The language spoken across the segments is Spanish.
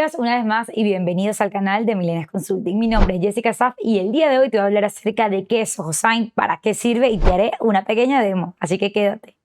días una vez más y bienvenidos al canal de Millennials Consulting. Mi nombre es Jessica Saf y el día de hoy te voy a hablar acerca de qué es SohoSign, para qué sirve y te haré una pequeña demo, así que quédate.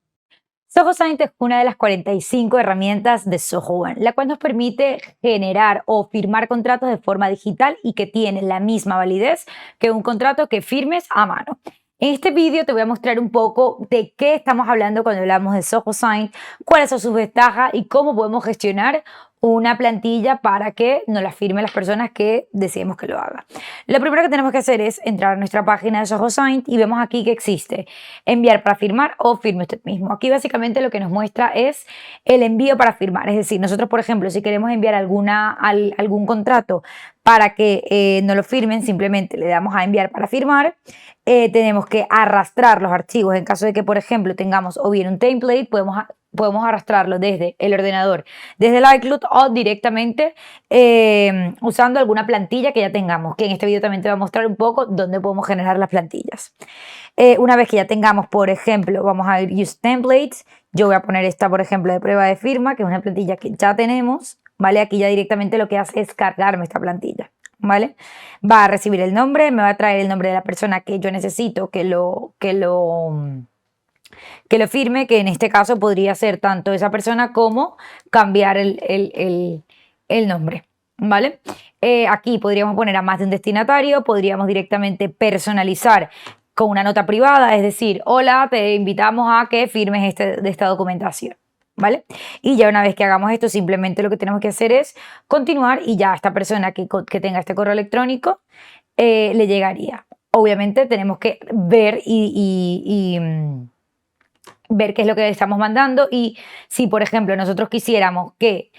SohoSign es una de las 45 herramientas de Zoho One, la cual nos permite generar o firmar contratos de forma digital y que tiene la misma validez que un contrato que firmes a mano. En este vídeo te voy a mostrar un poco de qué estamos hablando cuando hablamos de SohoSign, cuáles son sus ventajas y cómo podemos gestionar una plantilla para que nos la firmen las personas que deseemos que lo haga. Lo primero que tenemos que hacer es entrar a nuestra página de SohoSign y vemos aquí que existe enviar para firmar o firme usted mismo. Aquí básicamente lo que nos muestra es el envío para firmar. Es decir, nosotros, por ejemplo, si queremos enviar algún contrato para que nos lo firmen, simplemente le damos a enviar para firmar. Tenemos que arrastrar los archivos en caso de que, por ejemplo, tengamos o bien un template, podemos arrastrarlo desde el ordenador, desde el iCloud o directamente usando alguna plantilla que ya tengamos, que en este video también te voy a mostrar un poco dónde podemos generar las plantillas. Una vez que ya tengamos, por ejemplo, vamos a ir Use Templates, yo voy a poner esta, por ejemplo, de prueba de firma, que es una plantilla que ya tenemos, ¿vale? Aquí ya directamente lo que hace es cargarme esta plantilla, ¿vale? Va a recibir el nombre, me va a traer el nombre de la persona que yo necesito que lo firme, que en este caso podría ser tanto esa persona como cambiar el nombre, ¿vale? Aquí podríamos poner a más de un destinatario, podríamos directamente personalizar con una nota privada, es decir, hola, te invitamos a que firmes esta documentación, ¿vale? Y ya una vez que hagamos esto, simplemente lo que tenemos que hacer es continuar y ya a esta persona que tenga este correo electrónico le llegaría. Obviamente tenemos que ver ver qué es lo que estamos mandando y si, por ejemplo, nosotros quisiéramos que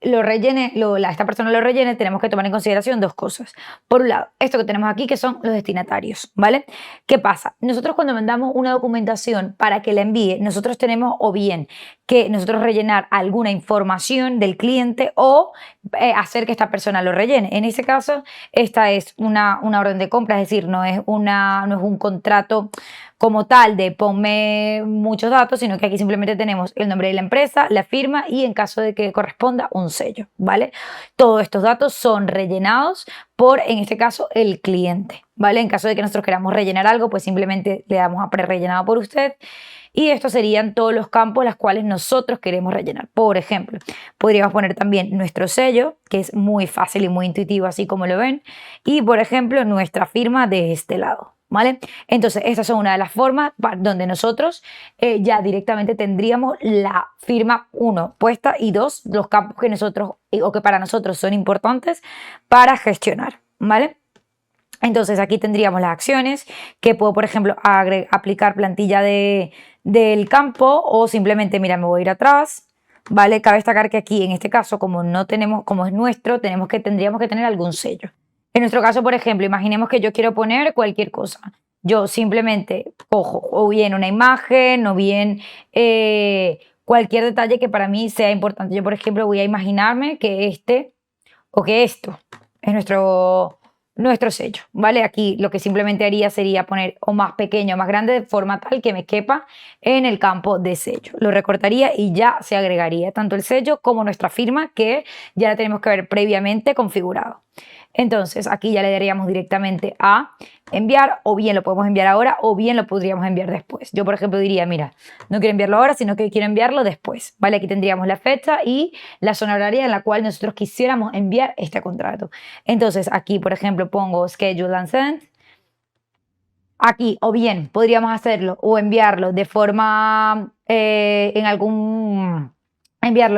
esta persona lo rellene, tenemos que tomar en consideración dos cosas. Por un lado, esto que tenemos aquí, que son los destinatarios, ¿vale? ¿Qué pasa? Nosotros cuando mandamos una documentación para que la envíe, nosotros tenemos o bien que nosotros rellenar alguna información del cliente o hacer que esta persona lo rellene. En ese caso, esta es una orden de compra, es decir, no es un contrato como tal de ponme muchos datos, sino que aquí simplemente tenemos el nombre de la empresa, la firma y en caso de que corresponda un sello, ¿vale? Todos estos datos son rellenados por, en este caso, el cliente, ¿vale? En caso de que nosotros queramos rellenar algo, pues simplemente le damos a prerellenado por usted. Y estos serían todos los campos los cuales nosotros queremos rellenar. Por ejemplo, podríamos poner también nuestro sello, que es muy fácil y muy intuitivo, así como lo ven. Y, por ejemplo, nuestra firma de este lado, ¿vale? Entonces, estas son una de las formas donde nosotros ya directamente tendríamos la firma 1 puesta y 2, los campos que nosotros o que para nosotros son importantes para gestionar, ¿vale? Entonces aquí tendríamos las acciones que puedo, por ejemplo, aplicar plantilla del campo o simplemente, mira, me voy a ir atrás, ¿vale? Cabe destacar que aquí, en este caso, como es nuestro, tendríamos que tener algún sello. En nuestro caso, por ejemplo, imaginemos que yo quiero poner cualquier cosa. Yo simplemente cojo o bien una imagen o bien cualquier detalle que para mí sea importante. Yo, por ejemplo, voy a imaginarme que esto es nuestro sello, ¿vale? Aquí lo que simplemente haría sería poner o más pequeño o más grande de forma tal que me quepa en el campo de sello. Lo recortaría y ya se agregaría tanto el sello como nuestra firma que ya la tenemos que ver previamente configurado. Entonces aquí ya le daríamos directamente a enviar, o bien lo podemos enviar ahora o bien lo podríamos enviar después. Yo, por ejemplo, diría, mira, no quiero enviarlo ahora, sino que quiero enviarlo después, ¿vale? Aquí tendríamos la fecha y la zona horaria en la cual nosotros quisiéramos enviar este contrato. Entonces aquí, por ejemplo, pongo Schedule and Send. Aquí, o bien podríamos hacerlo o enviarlo de forma enviarlo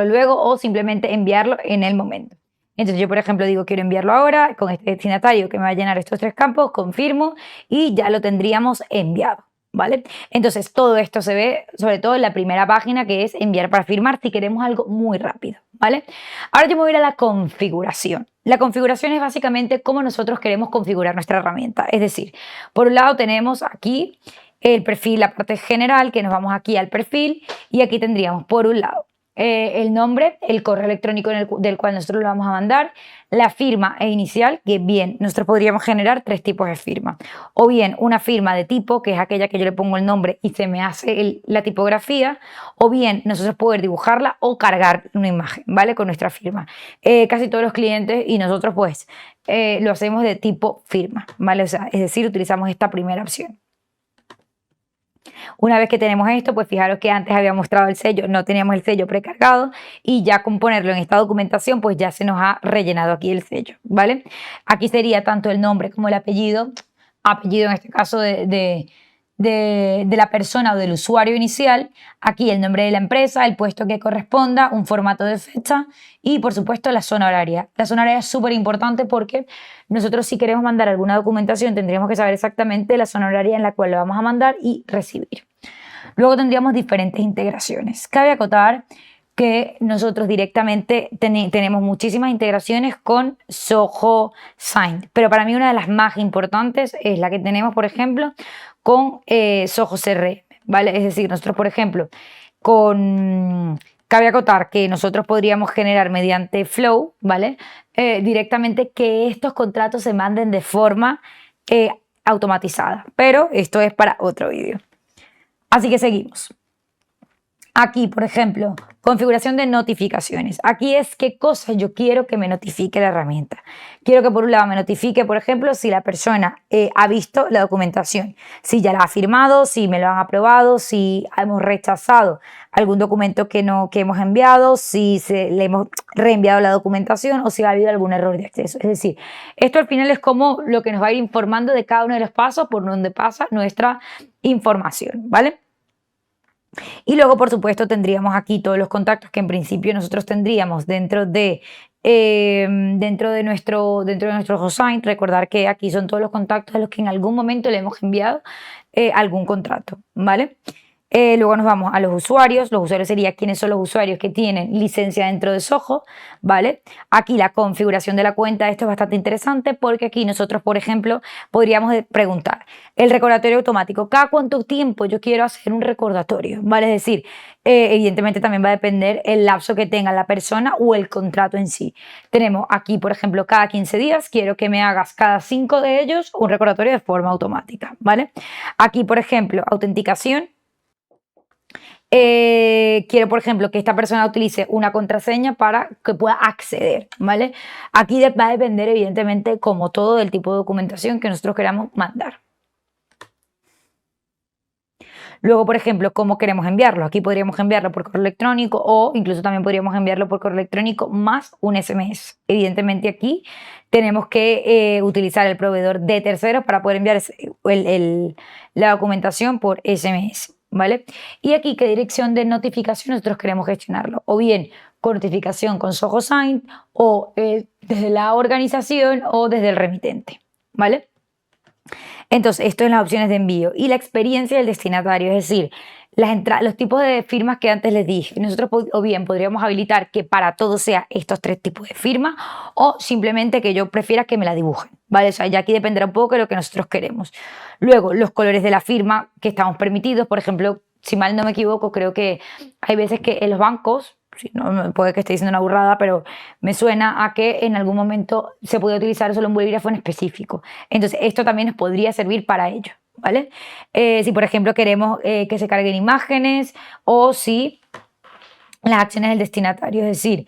luego o simplemente enviarlo en el momento. Entonces yo, por ejemplo, digo quiero enviarlo ahora con este destinatario que me va a llenar estos 3 campos, confirmo y ya lo tendríamos enviado, ¿vale? Entonces todo esto se ve sobre todo en la primera página, que es enviar para firmar si queremos algo muy rápido, ¿vale? Ahora yo me voy a ir a la configuración. La configuración es básicamente cómo nosotros queremos configurar nuestra herramienta. Es decir, por un lado tenemos aquí el perfil, la parte general, que nos vamos aquí al perfil y aquí tendríamos por un lado el nombre, el correo electrónico del cual nosotros lo vamos a mandar, la firma e inicial, que bien, nosotros podríamos generar 3 tipos de firma. O bien una firma de tipo, que es aquella que yo le pongo el nombre y se me hace la tipografía, o bien nosotros poder dibujarla o cargar una imagen, ¿vale? Con nuestra firma. Casi todos los clientes y nosotros pues lo hacemos de tipo firma, ¿vale? O sea, es decir, utilizamos esta primera opción. Una vez que tenemos esto, pues fijaros que antes había mostrado el sello, no teníamos el sello precargado y ya con ponerlo en esta documentación, pues ya se nos ha rellenado aquí el sello, ¿vale? Aquí sería tanto el nombre como el apellido en este caso de la persona o del usuario inicial, aquí el nombre de la empresa, el puesto que corresponda, un formato de fecha y por supuesto la zona horaria. La zona horaria es súper importante porque nosotros si queremos mandar alguna documentación tendríamos que saber exactamente la zona horaria en la cual lo vamos a mandar y recibir. Luego tendríamos diferentes integraciones. Cabe acotar que nosotros directamente tenemos muchísimas integraciones con Zoho Sign, pero para mí una de las más importantes es la que tenemos, por ejemplo, con Zoho CRM, ¿vale? Es decir, nosotros, por ejemplo, cabe acotar que nosotros podríamos generar mediante Flow, ¿vale? Directamente que estos contratos se manden de forma automatizada, pero esto es para otro vídeo. Así que seguimos. Aquí, por ejemplo, configuración de notificaciones. Aquí es qué cosas yo quiero que me notifique la herramienta. Quiero que por un lado me notifique, por ejemplo, si la persona ha visto la documentación, si ya la ha firmado, si me lo han aprobado, si hemos rechazado algún documento que hemos enviado, si le hemos reenviado la documentación o si ha habido algún error de acceso. Es decir, esto al final es como lo que nos va a ir informando de cada uno de los pasos por donde pasa nuestra información, ¿vale? Y luego, por supuesto, tendríamos aquí todos los contactos que en principio nosotros tendríamos dentro de nuestro HostSign. Recordar que aquí son todos los contactos a los que en algún momento le hemos enviado algún contrato, ¿vale? Luego nos vamos a los usuarios. Los usuarios serían quiénes son los usuarios que tienen licencia dentro de Zoho, ¿vale? Aquí la configuración de la cuenta, esto es bastante interesante porque aquí nosotros, por ejemplo, podríamos preguntar el recordatorio automático. ¿Cada cuánto tiempo yo quiero hacer un recordatorio? ¿Vale? Es decir, evidentemente también va a depender el lapso que tenga la persona o el contrato en sí. Tenemos aquí, por ejemplo, cada 15 días, quiero que me hagas cada 5 de ellos un recordatorio de forma automática, ¿vale? Aquí, por ejemplo, autenticación. Quiero, por ejemplo, que esta persona utilice una contraseña para que pueda acceder, ¿vale? Aquí va a depender, evidentemente, como todo, del tipo de documentación que nosotros queramos mandar. Luego, por ejemplo, ¿cómo queremos enviarlo? Aquí podríamos enviarlo por correo electrónico o incluso también podríamos enviarlo por correo electrónico más un SMS. Evidentemente aquí tenemos que utilizar el proveedor de terceros para poder enviar la documentación por SMS, ¿vale? Y aquí, ¿qué dirección de notificación nosotros queremos gestionarlo? O bien con notificación con Zoho Sign o desde la organización o desde el remitente, ¿vale? Entonces, esto es las opciones de envío y la experiencia del destinatario, es decir, los tipos de firmas que antes les dije. Nosotros o bien podríamos habilitar que para todo sea estos 3 tipos de firmas o simplemente que yo prefiera que me la dibujen, ¿vale? O sea, ya aquí dependerá un poco de lo que nosotros queremos. Luego, los colores de la firma que estamos permitidos, por ejemplo, si mal no me equivoco, creo que hay veces que en los bancos, no, puede que esté diciendo una burrada, pero me suena a que en algún momento se puede utilizar solo un bolígrafo en específico. Entonces, esto también nos podría servir para ello, ¿vale? Si, por ejemplo, queremos que se carguen imágenes o si las acciones del destinatario, es decir,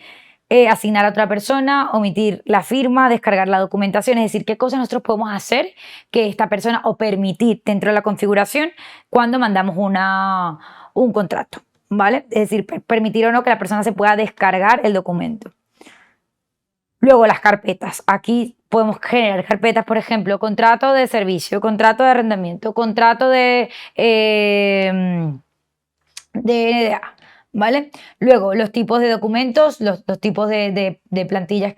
asignar a otra persona, omitir la firma, descargar la documentación, es decir, qué cosas nosotros podemos hacer que esta persona o permitir dentro de la configuración cuando mandamos un contrato, ¿vale? Es decir, permitir o no que la persona se pueda descargar el documento. Luego las carpetas. Aquí podemos generar carpetas, por ejemplo, contrato de servicio, contrato de arrendamiento, contrato de NDA, ¿vale? Luego los tipos de documentos, los tipos de plantillas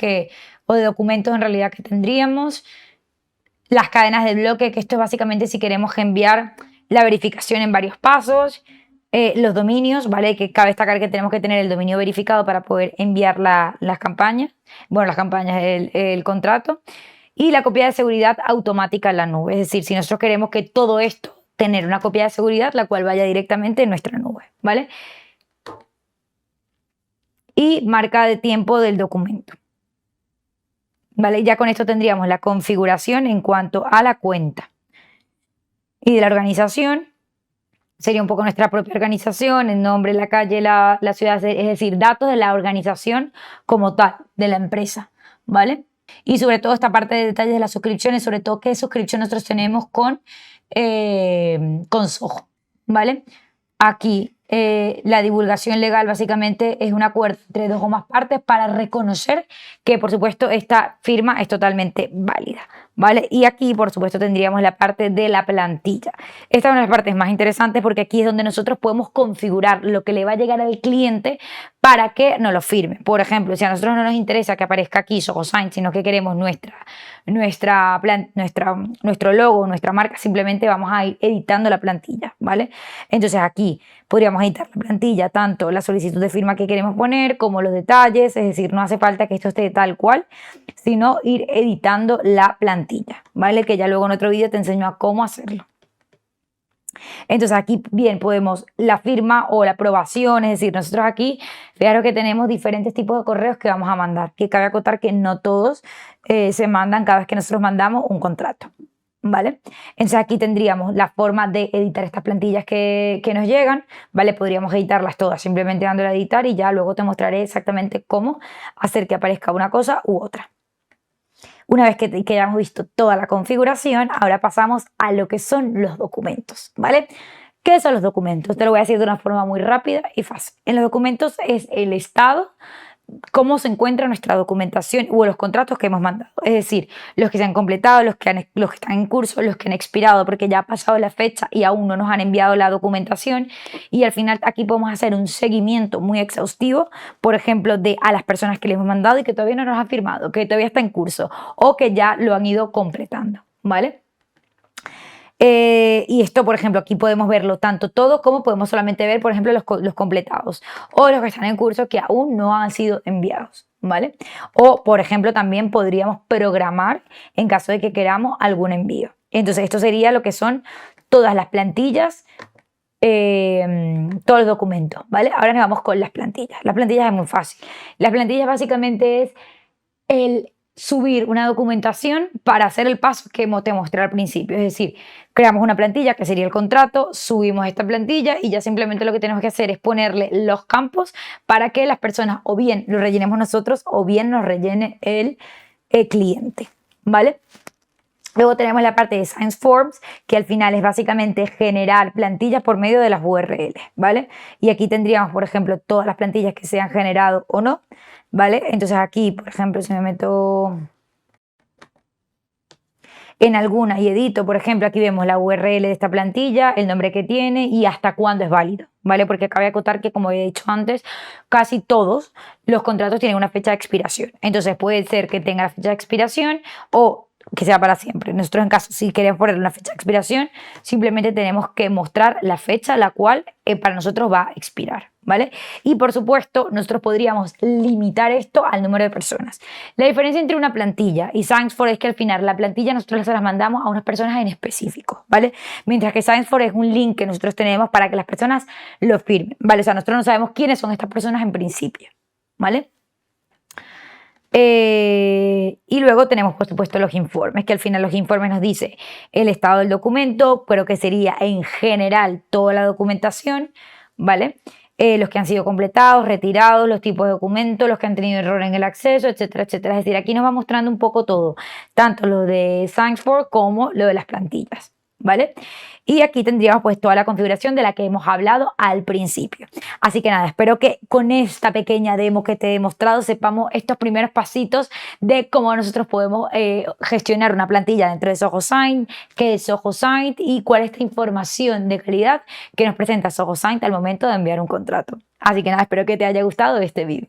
o de documentos en realidad que tendríamos. Las cadenas de bloque, que esto es básicamente si queremos enviar la verificación en varios pasos. Los dominios, ¿vale? Que cabe destacar que tenemos que tener el dominio verificado para poder enviar las campañas. Bueno, las campañas, el contrato. Y la copia de seguridad automática en la nube. Es decir, si nosotros queremos que todo esto, tener una copia de seguridad, la cual vaya directamente en nuestra nube, ¿vale? y marca de tiempo del documento. ¿Vale? Ya con esto tendríamos la configuración en cuanto a la cuenta. Y de la organización sería un poco nuestra propia organización, el nombre, la calle, la ciudad, es decir, datos de la organización como tal, de la empresa, ¿vale? Y sobre todo esta parte de detalles de las suscripciones, sobre todo qué suscripción nosotros tenemos con Soho, ¿vale? Aquí la divulgación legal básicamente es un acuerdo entre dos o más partes para reconocer que, por supuesto, esta firma es totalmente válida, ¿vale? Y aquí, por supuesto, tendríamos la parte de la plantilla. Esta es una de las partes más interesantes porque aquí es donde nosotros podemos configurar lo que le va a llegar al cliente para que nos lo firme. Por ejemplo, si a nosotros no nos interesa que aparezca aquí Soho Sign, sino que queremos nuestro logo, nuestra marca, simplemente vamos a ir editando la plantilla, ¿vale? Entonces aquí podríamos editar la plantilla, tanto la solicitud de firma que queremos poner como los detalles, es decir, no hace falta que esto esté tal cual, sino ir editando la plantilla, ¿vale? Que ya luego en otro vídeo te enseño a cómo hacerlo. Entonces aquí bien podemos la firma o la aprobación, es decir, nosotros aquí, fijaros que tenemos diferentes tipos de correos que vamos a mandar, que cabe acotar que no todos se mandan cada vez que nosotros mandamos un contrato, ¿vale? Entonces aquí tendríamos la forma de editar estas plantillas que nos llegan, ¿vale? Podríamos editarlas todas simplemente dándole a editar y ya luego te mostraré exactamente cómo hacer que aparezca una cosa u otra. Una vez que hayamos visto toda la configuración, ahora pasamos a lo que son los documentos, ¿vale? ¿Qué son los documentos? Te lo voy a decir de una forma muy rápida y fácil. En los documentos es el estado, cómo se encuentra nuestra documentación o los contratos que hemos mandado. Es decir, los que se han completado, los que están en curso, los que han expirado porque ya ha pasado la fecha y aún no nos han enviado la documentación. Y al final aquí podemos hacer un seguimiento muy exhaustivo, por ejemplo, a las personas que les hemos mandado y que todavía no nos han firmado, que todavía está en curso o que ya lo han ido completando, ¿vale? Y esto, por ejemplo, aquí podemos verlo tanto todo como podemos solamente ver, por ejemplo, los completados o los que están en curso que aún no han sido enviados, ¿vale? O, por ejemplo, también podríamos programar en caso de que queramos algún envío. Entonces, esto sería lo que son todas las plantillas, todos los documentos, ¿vale? Ahora nos vamos con las plantillas. Las plantillas es muy fácil. Las plantillas básicamente es el subir una documentación para hacer el paso que te mostré al principio. Es decir, creamos una plantilla que sería el contrato, subimos esta plantilla y ya simplemente lo que tenemos que hacer es ponerle los campos para que las personas o bien lo rellenemos nosotros o bien nos rellene el cliente, ¿vale? Luego tenemos la parte de Science Forms, que al final es básicamente generar plantillas por medio de las URLs, ¿vale? Y aquí tendríamos, por ejemplo, todas las plantillas que se han generado o no, ¿vale? Entonces aquí, por ejemplo, si me meto en alguna y edito, por ejemplo, aquí vemos la URL de esta plantilla, el nombre que tiene y hasta cuándo es válido, ¿vale? Porque cabe acotar que, como he dicho antes, casi todos los contratos tienen una fecha de expiración. Entonces puede ser que tenga la fecha de expiración o que sea para siempre. Nosotros, en caso, si queremos poner una fecha de expiración, simplemente tenemos que mostrar la fecha la cual para nosotros va a expirar, ¿vale? Y por supuesto, nosotros podríamos limitar esto al número de personas. La diferencia entre una plantilla y Science4 es que al final la plantilla nosotros las mandamos a unas personas en específico, ¿vale? Mientras que Science4 es un link que nosotros tenemos para que las personas lo firmen, ¿vale? O sea, nosotros no sabemos quiénes son estas personas en principio, ¿vale? Y luego tenemos, por supuesto, los informes, que al final los informes nos dice el estado del documento, pero que sería en general toda la documentación, ¿vale? Los que han sido completados, retirados, los tipos de documentos, los que han tenido error en el acceso, etcétera, etcétera. Es decir, aquí nos va mostrando un poco todo, tanto lo de Science4 como lo de las plantillas, ¿vale? Y aquí tendríamos pues toda la configuración de la que hemos hablado al principio. Así que nada, espero que con esta pequeña demo que te he mostrado sepamos estos primeros pasitos de cómo nosotros podemos gestionar una plantilla dentro de Soho Sign, qué es Soho Sign y cuál es esta información de calidad que nos presenta Soho Sign al momento de enviar un contrato. Así que nada, espero que te haya gustado este vídeo.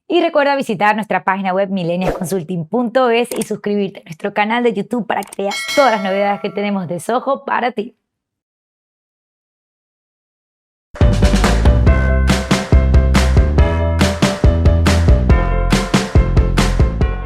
Y recuerda visitar nuestra página web millennialsconsulting.es y suscribirte a nuestro canal de YouTube para que veas todas las novedades que tenemos de Soho para ti.